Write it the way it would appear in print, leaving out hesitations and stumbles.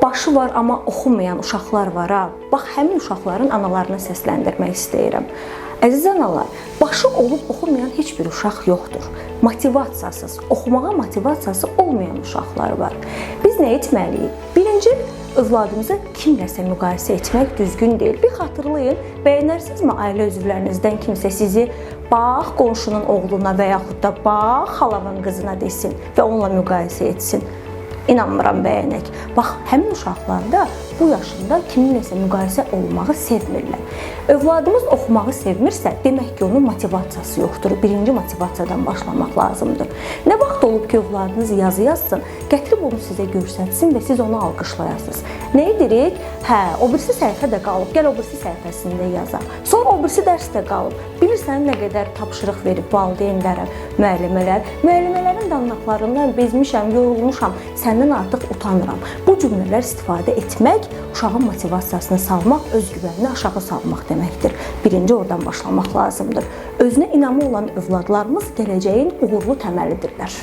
başı var, amma oxumayan uşaqlar var ha. Bax, həmin uşaqların analarını səsləndirmək istəyirəm. Əziz analar, başı olub oxumayan heç bir uşaq yoxdur. Motivasiyasız, oxumağa motivasiyası olmayan uşaqlar var. Biz nə etməliyik? Birinci, övladımızı kimləsə müqayisə etmək düzgün deyil. Bir xatırlayın, bəyənərsinizmi ailə üzvlərinizdən kimsə sizi bax qonşunun oğluna və yaxud da bax xalavın qızına desin və onunla müqayisə etsin. İnanmıram bəyənək. Bax, həmin uşaqlarda bu yaşında kiminləsə müqayisə olmağı sevmirlər. Övladımız oxumağı sevmirsə, demək ki, onun motivasiyası yoxdur. Birinci motivasiyadan başlamaq lazımdır. Nə vaxt olub ki, övladınız yazı yazsın, gətirib onu sizə göstərsin və siz onu alqışlayasınız. Nə edirik? Hə, o birisi səhifə də qalıb, gəl o birisi səhifəsində yazaq. Sonra o birisi dərs də qalıb. Bilirsən nə qədər tapşırıq verib valideynlərə, müəllimələrin danlaqlarından bezmişəm, yorulmuşam, səndən artıq utanıram. Bu cümlələr istifadə etmək uşağın motivasiyasını salmaq, özgüvənini aşağı salmaq deməkdir. Birinci oradan başlamaq lazımdır. Özünə inamı olan övladlarımız gələcəyin uğurlu təməlidirlər.